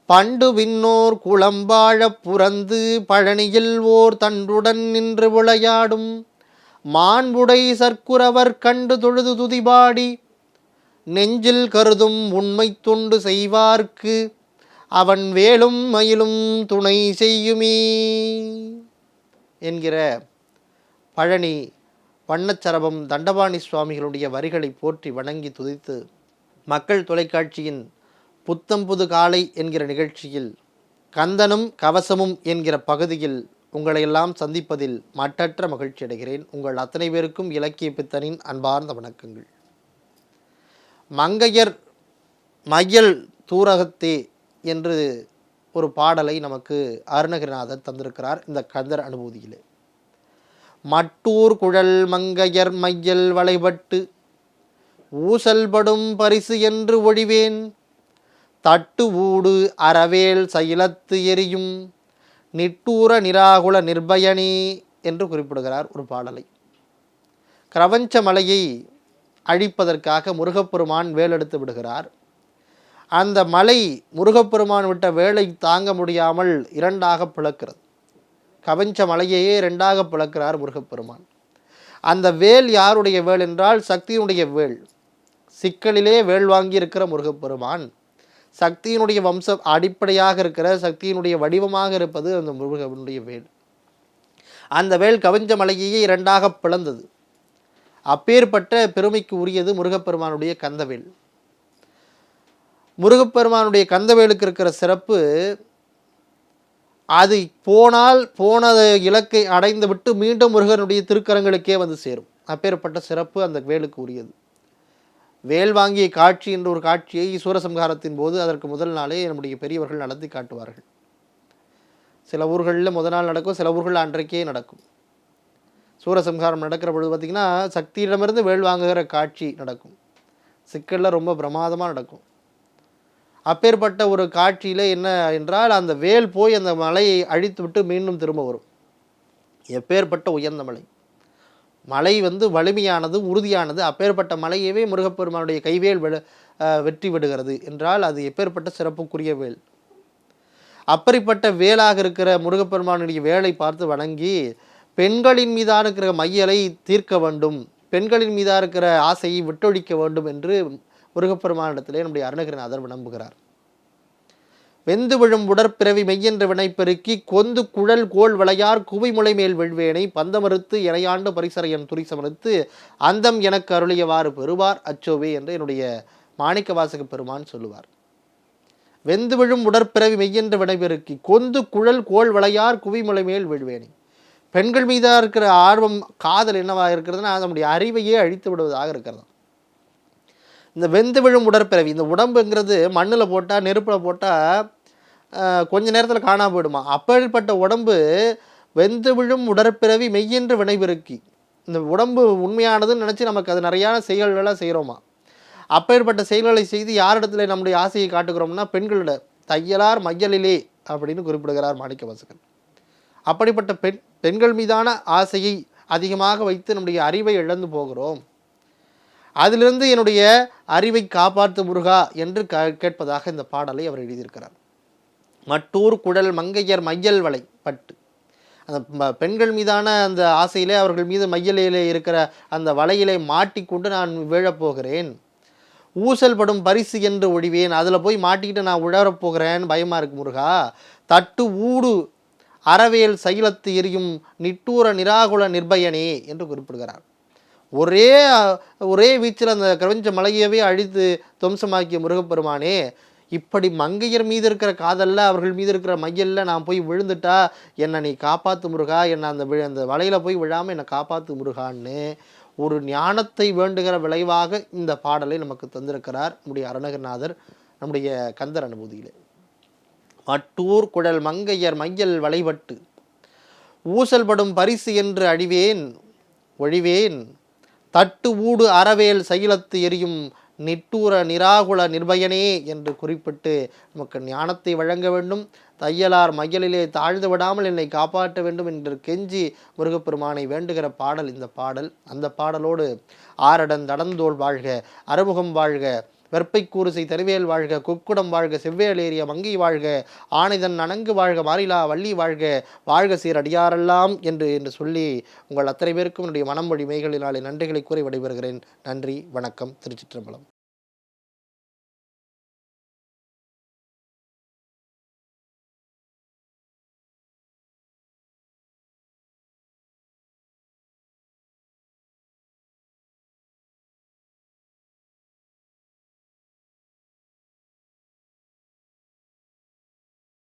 பண்டு விண்ணோர் குளம்பாழப் புரந்து பழனியில் ஓர் தன்றுடன் நின்று விளையாடும் மாண்புடை சற்குரவர் கண்டு தொழுது துதிபாடி நெஞ்சில் கருதும் உண்மை தொண்டு செய்வார்க்கு அவன் வேலும் மயிலும் துணை செய்யுமே என்கிற பழனி வண்ணச்சரபம் தண்டபாணி சுவாமிகளுடைய வரிகளை போற்றி வணங்கி துதித்து மக்கள் தொலைக்காட்சியின் புத்தம் புது காலை என்கிற நிகழ்ச்சியில் கந்தனும் கவசமும் என்கிற பகுதியில் உங்களையெல்லாம் சந்திப்பதில் மட்டற்ற மகிழ்ச்சி அடைகிறேன். உங்கள் அத்தனை பேருக்கும் இலக்கிய பித்தனின் அன்பார்ந்த வணக்கங்கள். மங்கையர் மையல் தூரகத்தே என்று ஒரு பாடலை நமக்கு அருணகிரிநாதர் தந்திருக்கிறார். இந்த கந்தர் அனுபூதியிலே மட்டூர் குழல் மங்கையர் மையல் வளைபட்டு ஊசல்படும் பரிசு என்று ஒழிவேன் தட்டு ஊடு அறவேல் சயிலத்து எரியும் நிட்டூர நிராகுல நிர்பயனே என்று குறிப்பிடுகிறார் ஒரு பாடலை. கிரவஞ்ச மலையை அழிப்பதற்காக முருகப்பெருமான் வேலெடுத்து விடுகிறார். அந்த மலை முருகப்பெருமான் விட்ட வேலை தாங்க முடியாமல் இரண்டாக பிளக்கிறது. கவஞ்ச மலையையே இரண்டாக பிளக்கிறார் முருகப்பெருமான். அந்த வேல் யாருடைய வேல் என்றால் சக்தியினுடைய வேல். சிக்கலிலே வேல் வாங்கி இருக்கிற முருகப்பெருமான் சக்தியினுடைய வம்ச அடிப்படையாக இருக்கிற சக்தியினுடைய வடிவமாக இருப்பது அந்த முருகனுடைய வேல். அந்த வேல் கவஞ்ச மலையையே இரண்டாக பிளந்தது. அப்பேற்பட்ட பெருமைக்கு உரியது முருகப்பெருமானுடைய கந்தவேல். முருகப்பெருமானுடைய கந்தவேலுக்கு இருக்கிற சிறப்பு, அது போனால் போன இலக்கை அடைந்து விட்டு மீண்டும் முருகனுடைய திருக்கரங்களுக்கே வந்து சேரும். அப்பேற்பட்ட சிறப்பு அந்த வேலுக்கு உரியது. வேல் வாங்கிய காட்சி என்ற ஒரு காட்சியை சூரசம்ஹாரத்தின் போது அதற்கு முதல் நாளே நம்முடைய பெரியவர்கள் நடத்தி காட்டுவார்கள். சில ஊர்களில் முதல் நாள் நடக்கும், சில ஊர்கள் அன்றைக்கே நடக்கும். சூரசம்ஹாரம் நடக்கிற பொழுது பார்த்திங்கன்னா சக்தியிடமிருந்து வேல் வாங்குகிற காட்சி நடக்கும். சிக்கலில் ரொம்ப பிரமாதமாக நடக்கும். அப்பேற்பட்ட ஒரு காட்சியில் என்ன என்றால், அந்த வேல் போய் அந்த மலையை அழித்து விட்டு மீண்டும் திரும்ப வரும். எப்பேற்பட்ட உயர்ந்த மலை, மலை வலிமையானது, உறுதியானது. அப்பேற்பட்ட மலையவே முருகப்பெருமானுடைய கைவேல் வெற்றி விடுகிறது என்றால் அது எப்பேற்பட்ட சிறப்புக்குரிய வேல். அப்படிப்பட்ட வேலாக இருக்கிற முருகப்பெருமானுடைய வேலை பார்த்து வணங்கி பெண்களின் மீதான இருக்கிற மையலை தீர்க்க வேண்டும், பெண்களின் மீதாக இருக்கிற ஆசையை விட்டொழிக்க வேண்டும் என்று முருகப்பெருமானிடத்திலே நம்முடைய அருணகிரிநாதர் வினம்புகிறார். வெந்து விழும் உடற்பிறவி மெய்யென்ற வினைப்பெருக்கி கொந்து குழல் கோள் விளையார் குவிமுலை மேல் வெள்வேனை பந்தமறுத்து இணையாண்டு பரிசரையன் துரிசமறுத்து அந்தம் எனக்கு அருளியவாறு பெறுவார் அச்சோவே என்று என்னுடைய மாணிக்க வாசக பெருமான் சொல்லுவார். வெந்து விழும் உடற்பிறவி மெய்யென்ற வினைப்பெருக்கி கொந்து குழல் கோள் விளையார் குவிமுலை மேல் வெள்வேனை. பெண்கள் மீதாக இருக்கிற ஆர்வம், காதல் என்னவாக இருக்கிறதுனா நம்முடைய அறிவையே அழித்து விடுவதாக இருக்கிறது. இந்த வெந்து விழும் உடற்பிறவி, இந்த உடம்புங்கிறது மண்ணில் போட்டால் நெருப்பில் போட்டால் கொஞ்ச நேரத்தில் காணாமல் போயிடுமா. அப்படிப்பட்ட உடம்பு வெந்து விழும் உடற்பிறவி மெய்யென்று வினைபெருக்கி, இந்த உடம்பு உண்மையானதுன்னு நினச்சி நமக்கு அது நிறையான செயல்களாக செய்கிறோமா. அப்பேற்பட்ட செயல்களை செய்து யாரிடத்துல நம்முடைய ஆசையை காட்டுகிறோம்னா பெண்களிட தையலார் மையலிலே அப்படின்னு குறிப்பிடுகிறார் மாணிக்க வாசகன். அப்படிப்பட்ட பெண்கள் மீதான ஆசையை அதிகமாக வைத்து நம்முடைய அறிவை இழந்து போகிறோம். அதிலிருந்து என்னுடைய அறிவை காப்பாற்று முருகா என்று கேட்பதாக இந்த பாடலை அவர் எழுதியிருக்கிறார். மட்டூர் குழல் மங்கையர் மையல் வளை பட்டு, அந்த பெண்கள் மீதான அந்த ஆசையிலே அவர்கள் மீது மையலிலே இருக்கிற அந்த வலையிலே மாட்டிக்கொண்டு நான் விழப்போகிறேன். ஊசல் படும் பரிசு என்று ஒழிவேன், அதில் போய் மாட்டிக்கிட்டு நான் உழறப்போகிறேன், பயமாக இருக்கு முருகா. தட்டு ஊடு அறவேல் சைலத்து எரியும் நிட்டூர நிராகுல நிர்பயனே என்று குறிப்பிடுகிறார். ஒரே வீச்சில் அந்த கிரவஞ்ச மலையவே அழித்து துவம்சமாக்கிய முருகப்பெருமானே, இப்படி மங்கையர் மீது இருக்கிற காதலில் அவர்கள் மீது இருக்கிற மையலில் நான் போய் விழுந்துட்டா என்னை நீ காப்பாற்று முருகா, என்னை அந்த வலையில் போய் விழாமல் என்னை காப்பாற்று முருகான்னு ஒரு ஞானத்தை வேண்டுகிற விளைவாக இந்த பாடலை நமக்கு தந்திருக்கிறார் நம்முடைய அருணகிரிநாதர் நம்முடைய கந்தர் அனுபூதியிலே. மட்டூர் குழல் மங்கையர் மையல் வளைபட்டு ஊசல்படும் பரிசு என்று ஒழிவேன் தட்டு ஊடு அறவேல் சைலத்து எரியும் நிட்டூர நிராகுல நிர்பயனே என்று குறிப்பிட்டு நமக்கு ஞானத்தை வழங்க வேண்டும், தையலார் மையலிலே தாழ்ந்து விடாமல் என்னை காப்பாற்ற வேண்டும் என்று கெஞ்சி முருகப்பெருமானை வேண்டுகிற பாடல் இந்த பாடல். அந்த பாடலோடு ஆரடன் தடந்தோள் வாழ்க, அறுமுகம் வாழ்க, வெற்பை கூறுசை தருவேல் வாழ்க, கொக்குடம் வாழ்க, செவ்வேல் ஏறிய மங்கை வாழ்க, ஆனைதன் அணங்கு வாழ்க, மாறிலா வள்ளி வாழ்க, வாழ்க சீர் அடியாரெல்லாம் என்று சொல்லி உங்கள் அத்தனை பேருக்கும் என்னுடைய மனம் வழி மெய்களினாலே நன்றிகளை கூறி விடைபெறுகிறேன். நன்றி, வணக்கம். திருச்சிற்றம்பலம்.